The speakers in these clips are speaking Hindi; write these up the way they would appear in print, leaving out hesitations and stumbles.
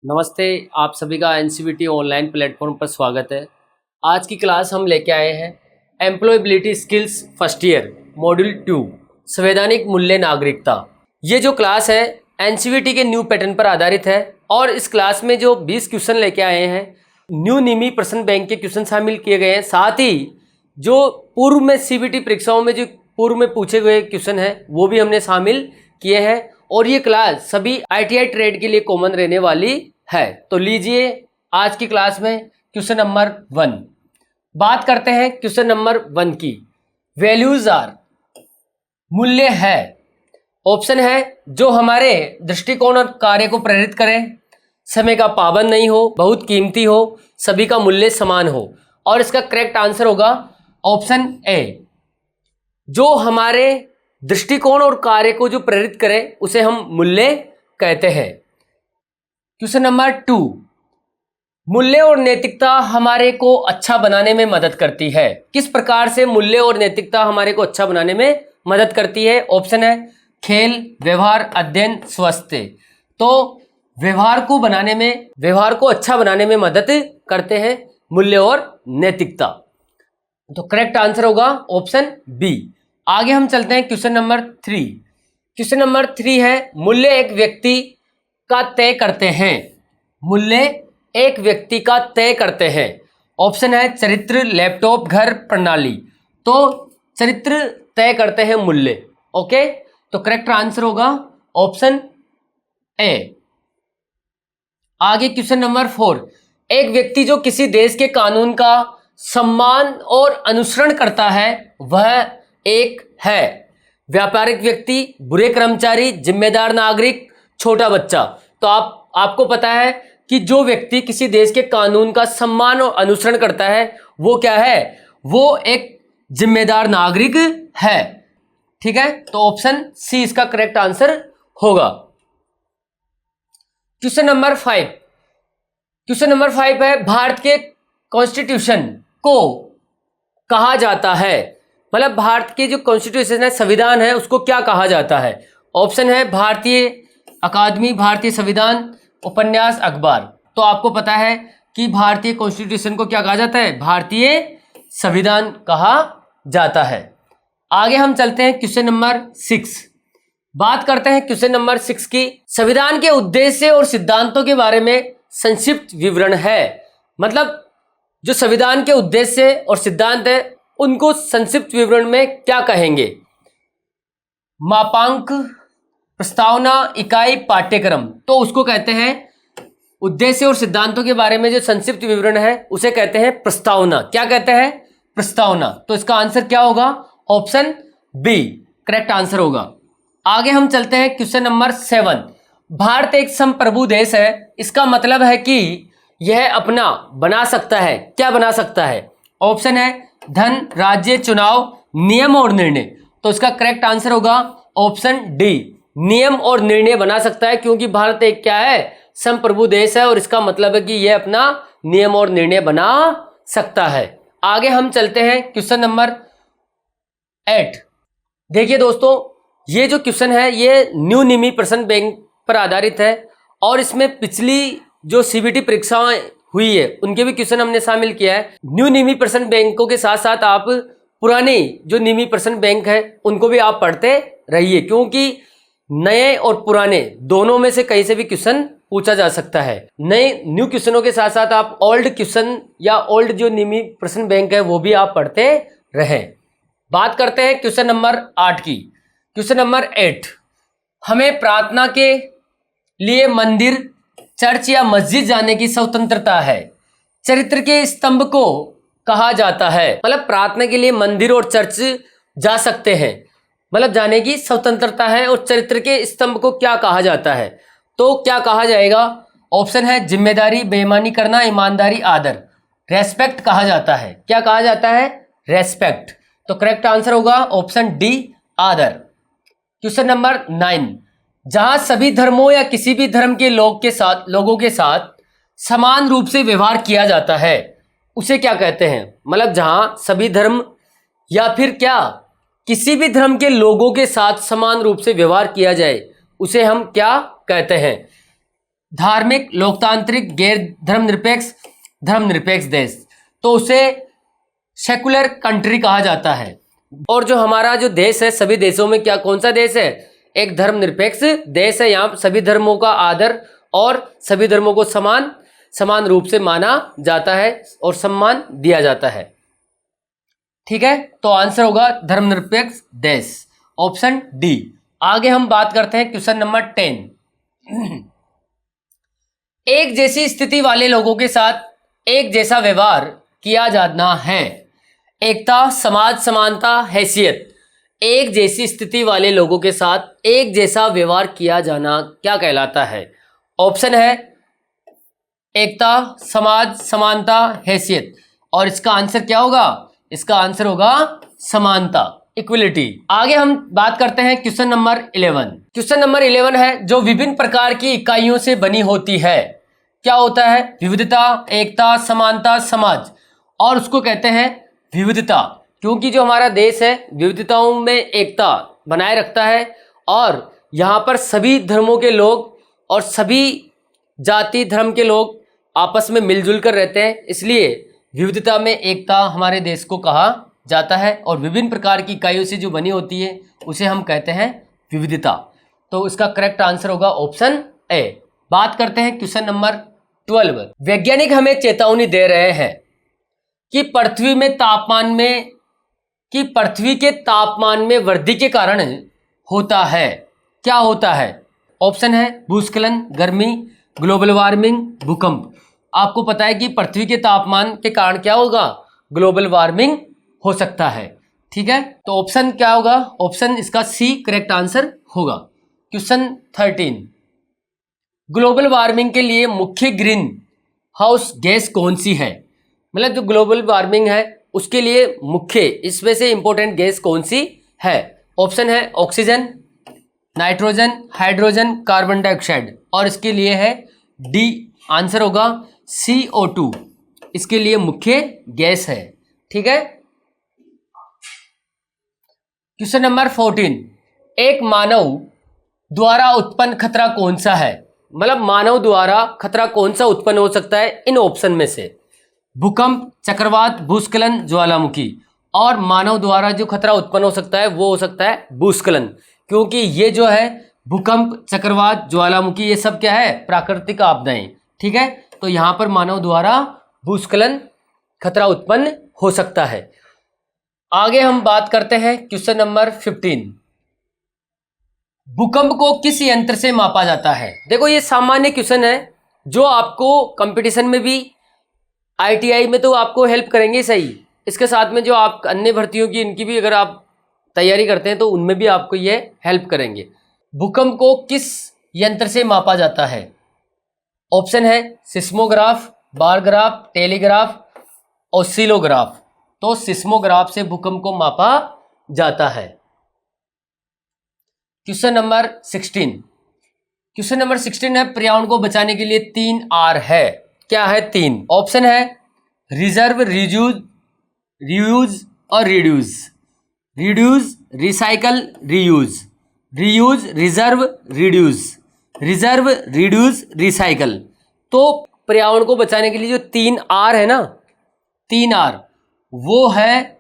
नमस्ते। आप सभी का एनसीवीटी ऑनलाइन प्लेटफॉर्म पर स्वागत है। आज की क्लास हम लेके आए हैं employability skills first year module 2 संवैधानिक मूल्य नागरिकता। ये जो क्लास है एनसीवीटी के न्यू पैटर्न पर आधारित है और इस क्लास में जो 20 क्वेश्चन लेके आए हैं न्यू निमी प्रश्न बैंक के क्वेश्चन शामिल किए गए हैं। साथ ही जो पूर्व में सीबीटी परीक्षाओं में जो पूर्व में पूछे गए क्वेश्चन हैं वो भी हमने शामिल किए हैं और ये क्लास सभी आईटीआई ट्रेड के लिए कॉमन रहने वाली है। तो लीजिए आज की क्लास में क्वेश्चन नंबर 1 बात करते हैं। क्वेश्चन नंबर 1 की वैल्यूज आर मूल्य है। ऑप्शन है जो हमारे दृष्टिकोण और कार्य को प्रेरित करें, समय का पाबंद नहीं हो, बहुत कीमती हो, सभी का मूल्य समान हो। और इसका करेक्ट आंसर होगा ऑप्शन ए। जो हमारे दृष्टिकोण और कार्य को जो प्रेरित करे उसे हम मूल्य कहते हैं। क्वेश्चन नंबर 2 मूल्य और नैतिकता हमारे को अच्छा बनाने में मदद करती है। किस प्रकार से मूल्य और नैतिकता हमारे को अच्छा बनाने में मदद करती है? ऑप्शन है खेल, व्यवहार, अध्ययन, स्वास्थ्य। तो व्यवहार को अच्छा बनाने में मदद करते हैं मूल्य और नैतिकता। तो करेक्ट आंसर होगा ऑप्शन बी। आगे हम चलते हैं क्वेश्चन नंबर 3। क्वेश्चन नंबर 3 है मूल्य एक व्यक्ति का तय करते हैं। मूल्य एक व्यक्ति का तय करते हैं। ऑप्शन है चरित्र, लैपटॉप, घर, प्रणाली। तो चरित्र तय करते हैं मूल्य। ओके, तो करेक्ट आंसर होगा ऑप्शन ए। आगे क्वेश्चन नंबर 4 एक व्यक्ति जो किसी देश के कानून का सम्मान और अनुसरण करता है वह एक है व्यापारिक व्यक्ति, बुरे कर्मचारी, जिम्मेदार नागरिक, छोटा बच्चा। तो आपको पता है कि जो व्यक्ति किसी देश के कानून का सम्मान और अनुसरण करता है वो क्या है? वो एक जिम्मेदार नागरिक है। ठीक है, तो ऑप्शन सी इसका करेक्ट आंसर होगा। Question number 5। क्वेश्चन नंबर 5 है भारत के कॉन्स्टिट्यूशन को कहा जाता है। मतलब भारत के जो कॉन्स्टिट्यूशन है, संविधान है, उसको क्या कहा जाता है? ऑप्शन है भारतीय अकादमी, भारतीय संविधान, उपन्यास, अखबार। तो आपको पता है कि भारतीय कॉन्स्टिट्यूशन को क्या कहा जाता है? भारतीय संविधान कहा जाता है। आगे हम चलते हैं क्वेश्चन नंबर 6। बात करते हैं क्वेश्चन नंबर 6 की। संविधान के उद्देश्य और सिद्धांतों के बारे में संक्षिप्त विवरण है। मतलब जो संविधान के उद्देश्य और सिद्धांत है उनको संक्षिप्त विवरण में क्या कहेंगे? मापांक, प्रस्तावना, इकाई, पाठ्यक्रम। तो उसको कहते हैं उद्देश्य और सिद्धांतों के बारे में जो संक्षिप्त विवरण है उसे कहते हैं प्रस्तावना। क्या कहते हैं? प्रस्तावना। तो इसका आंसर क्या होगा? ऑप्शन बी करेक्ट आंसर होगा। आगे हम चलते हैं क्वेश्चन नंबर 7। भारत एक संप्रभु देश है। इसका मतलब है कि यह अपना बना सकता है। क्या बना सकता है? ऑप्शन है धन, राज्य, चुनाव, नियम और निर्णय। तो इसका करेक्ट आंसर होगा ऑप्शन डी, नियम और निर्णय बना सकता है। क्योंकि भारत एक क्या है? संप्रभु देश है और इसका मतलब है कि यह अपना नियम और निर्णय बना सकता है। आगे हम चलते हैं क्वेश्चन नंबर 8। देखिए दोस्तों, ये जो क्वेश्चन है ये न्यू निमी प्रश्न बैंक पर आधारित है और इसमें पिछली जो सीबीटी परीक्षाएं हुई है उनके भी क्वेश्चन हमने शामिल किया है। न्यू निमी प्रश्न बैंकों के साथ साथ आप पुरानी जो निमी प्रश्न बैंक है उनको भी आप पढ़ते रहिए, क्योंकि नए और पुराने दोनों में से कहीं से भी क्वेश्चन पूछा जा सकता है। नए न्यू क्वेश्चनों के साथ साथ आप ओल्ड क्वेश्चन या ओल्ड जो निमी प्रश्न बैंक है वो भी आप पढ़ते रहें। बात करते हैं क्वेश्चन नंबर 8 की। क्वेश्चन नंबर 8 हमें प्रार्थना के लिए मंदिर, चर्च या मस्जिद जाने की स्वतंत्रता है। चरित्र के स्तंभ को कहा जाता है। मतलब प्रार्थना के लिए मंदिर और चर्च जा सकते हैं, मतलब जाने की स्वतंत्रता है। और चरित्र के स्तंभ को क्या कहा जाता है? तो क्या कहा जाएगा? ऑप्शन है जिम्मेदारी, बेईमानी करना, ईमानदारी, आदर। रेस्पेक्ट कहा जाता है। क्या कहा जाता है? रेस्पेक्ट। तो करेक्ट आंसर होगा ऑप्शन डी, आदर। क्वेश्चन नंबर 9 जहां सभी धर्मों या किसी भी धर्म के लोगों के साथ समान रूप से व्यवहार किया जाता है उसे क्या कहते हैं? मतलब जहां सभी धर्म या फिर क्या किसी भी धर्म के लोगों के साथ समान रूप से व्यवहार किया जाए उसे हम क्या कहते हैं? धार्मिक, लोकतांत्रिक, गैर धर्मनिरपेक्ष देश, तो उसे सेकुलर कंट्री कहा जाता है। और जो हमारा जो देश है, सभी देशों में क्या कौन सा देश है? एक धर्मनिरपेक्ष देश है। यहाँ सभी धर्मों का आदर और सभी धर्मों को समान रूप से माना जाता है और सम्मान दिया जाता है। ठीक है, तो आंसर होगा धर्मनिरपेक्ष देश, ऑप्शन डी। आगे हम बात करते हैं क्वेश्चन नंबर 10। एक जैसी स्थिति वाले लोगों के साथ एक जैसा व्यवहार किया जाना है। एकता, समाज, समानता, हैसियत। एक जैसी स्थिति वाले लोगों के साथ एक जैसा व्यवहार किया जाना क्या कहलाता है? ऑप्शन है एकता, समाज, समानता, हैसियत। और इसका आंसर क्या होगा? इसका आंसर होगा समानता, इक्वलिटी। आगे हम बात करते हैं क्वेश्चन नंबर 11। क्वेश्चन नंबर 11 है जो विभिन्न प्रकार की इकाइयों से बनी होती है। क्या होता है? विविधता, एकता, समानता, समाज। और उसको कहते हैं विविधता, क्योंकि जो हमारा देश है विविधताओं में एकता बनाए रखता है और यहाँ पर सभी धर्मों के लोग और सभी जाति धर्म के लोग आपस में मिलजुल कर रहते हैं, इसलिए विविधता में एकता हमारे देश को कहा जाता है। और विभिन्न प्रकार की इकाइयों से जो बनी होती है उसे हम कहते हैं विविधता। तो इसका करेक्ट आंसर होगा ऑप्शन ए। बात करते हैं क्वेश्चन नंबर 12। वैज्ञानिक हमें चेतावनी दे रहे हैं कि पृथ्वी के तापमान में वृद्धि के कारण होता है। क्या होता है? ऑप्शन है भूस्खलन, गर्मी, ग्लोबल वार्मिंग, भूकंप। आपको पता है कि पृथ्वी के तापमान के कारण क्या होगा? ग्लोबल वार्मिंग हो सकता है। ठीक है, तो ऑप्शन क्या होगा? ऑप्शन इसका सी करेक्ट आंसर होगा। क्वेश्चन 13। ग्लोबल वार्मिंग के लिए मुख्य ग्रीन हाउस गैस कौन सी है? मतलब जो ग्लोबल वार्मिंग है उसके लिए मुख्य, इसमें से इंपॉर्टेंट गैस कौन सी है? ऑप्शन है oxygen, nitrogen, hydrogen, carbon dioxide. और इसके लिए है डी, आंसर होगा CO2, इसके लिए मुख्य गैस है। ठीक है, क्वेश्चन नंबर 14। एक मानव द्वारा उत्पन्न खतरा कौन सा है? मतलब मानव द्वारा खतरा कौन सा उत्पन्न हो सकता है इन ऑप्शन में से? भूकंप, चक्रवात, भूस्खलन, ज्वालामुखी। और मानव द्वारा जो खतरा उत्पन्न हो सकता है वो हो सकता है भूस्खलन, क्योंकि ये जो है भूकंप, चक्रवात, ज्वालामुखी ये सब क्या है? प्राकृतिक आपदाएं। ठीक है, तो यहाँ पर मानव द्वारा भूस्खलन खतरा उत्पन्न हो सकता है। आगे हम बात करते हैं क्वेश्चन नंबर 15। भूकंप को किस यंत्र से मापा जाता है? देखो ये सामान्य क्वेश्चन है जो आपको कंपटीशन में भी, ITI में तो आपको हेल्प करेंगे सही, इसके साथ में जो आप अन्य भर्तियों की इनकी भी अगर आप तैयारी करते हैं तो उनमें भी आपको ये हेल्प करेंगे। भूकंप को किस यंत्र से मापा जाता है? ऑप्शन है सिस्मोग्राफ, बारग्राफ, टेलीग्राफ, ऑसिलोग्राफ। तो सिस्मोग्राफ से भूकंप को मापा जाता है। Question number 16। क्वेश्चन नंबर 16 है पर्यावरण को बचाने के लिए 3 R है। क्या है? 3 ऑप्शन है रिजर्व, रियूज और reduce. Reduce, recycle, reuse. Reuse, reserve, reduce. Reserve, reduce, recycle. तो पर्यावरण को बचाने के लिए जो 3 R है ना, 3 R, वो है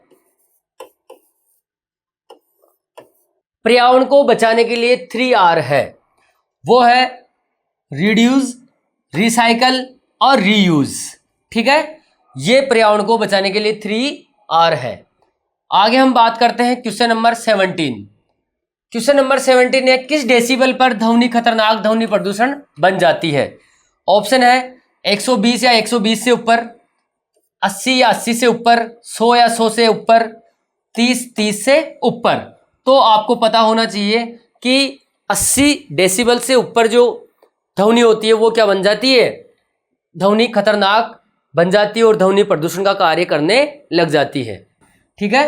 पर्यावरण को बचाने के लिए 3 R है। वो है रिड्यूस, रिसाइकल और रीयूज। ठीक है, ये पर्यावरण को बचाने के लिए 3 R है। आगे हम बात करते हैं क्वेश्चन नंबर 17। क्वेश्चन नंबर 17 है किस डेसिबल पर ध्वनि खतरनाक ध्वनि प्रदूषण बन जाती है? ऑप्शन है 120 या 120 से ऊपर, 80 या 80 से ऊपर, 100 या 100 से ऊपर, 30 से ऊपर। तो आपको पता होना चाहिए कि 80 डेसिबल से ऊपर जो ध्वनि होती है वो क्या बन जाती है? ध्वनि खतरनाक बन जाती है और ध्वनि प्रदूषण का कार्य करने लग जाती है। ठीक है,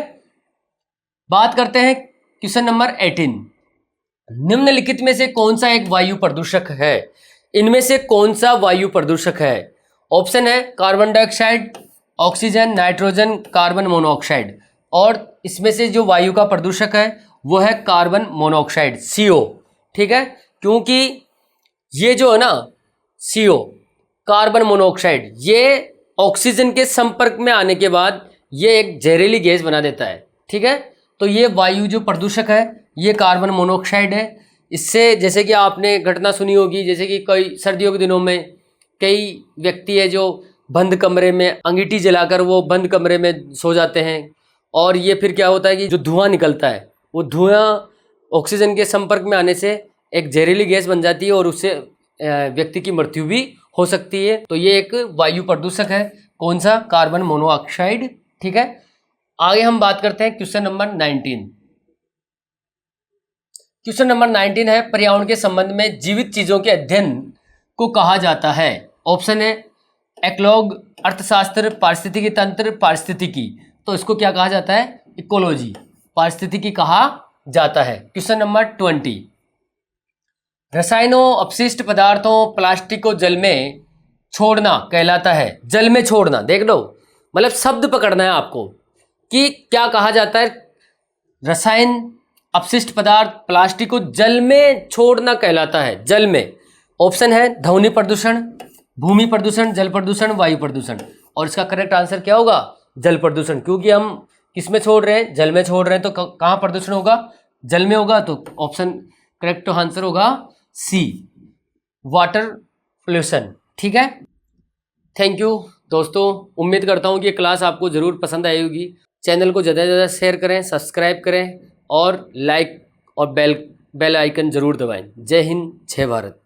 बात करते हैं क्वेश्चन नंबर 18। निम्नलिखित में से कौन सा एक वायु प्रदूषक है? इनमें से कौन सा वायु प्रदूषक है? ऑप्शन है carbon dioxide, oxygen, nitrogen, carbon monoxide. और इसमें से जो वायु का प्रदूषक है वो है कार्बन मोनोऑक्साइड, CO। ठीक है, क्योंकि ये जो है ना CO कार्बन मोनोऑक्साइड, ये ऑक्सीजन के संपर्क में आने के बाद ये एक जहरीली गैस बना देता है। ठीक है, तो ये वायु जो प्रदूषक है ये कार्बन मोनोऑक्साइड है। इससे जैसे कि आपने घटना सुनी होगी, जैसे कि कई सर्दियों के दिनों में कई व्यक्ति है जो बंद कमरे में अंगीठी जलाकर वो बंद कमरे में सो जाते हैं, और ये फिर क्या होता है कि जो धुआं निकलता है वो धुआं ऑक्सीजन के संपर्क में आने से एक जहरीली गैस बन जाती है और उससे व्यक्ति की मृत्यु भी हो सकती है। तो ये एक वायु प्रदूषक है। कौन सा? Carbon monoxide. ठीक है, आगे हम बात करते हैं क्वेश्चन नंबर 19। क्वेश्चन नंबर 19 है, पर्यावरण के संबंध में जीवित चीजों के अध्ययन को कहा जाता है। ऑप्शन है एक्लॉग, अर्थशास्त्र, पारिस्थितिकी तंत्र, पारिस्थितिकी। तो इसको क्या कहा जाता है? इकोलॉजी, पारिस्थितिकी कहा जाता है। क्वेश्चन नंबर 20, रसायनों, अपशिष्ट पदार्थों, प्लास्टिक को जल में छोड़ना कहलाता है। जल में छोड़ना, देख लो, मतलब शब्द पकड़ना है आपको कि क्या कहा जाता है। रसायन, अपशिष्ट पदार्थ, प्लास्टिक को जल में छोड़ना कहलाता है। जल में। ऑप्शन है ध्वनि प्रदूषण, भूमि प्रदूषण, जल प्रदूषण, वायु प्रदूषण। और इसका करेक्ट आंसर क्या होगा? जल प्रदूषण, क्योंकि हम किस में छोड़ रहे हैं? जल में छोड़ रहे हैं। तो कहाँ प्रदूषण होगा? जल में होगा। तो ऑप्शन करेक्ट आंसर होगा सी, वाटर पोल्यूशन। ठीक है, थैंक यू दोस्तों। उम्मीद करता हूँ कि ये क्लास आपको ज़रूर पसंद आई होगी। चैनल को ज़्यादा से ज़्यादा शेयर करें, सब्सक्राइब करें और लाइक और बेल आइकन ज़रूर दबाएं। जय हिंद, जय भारत।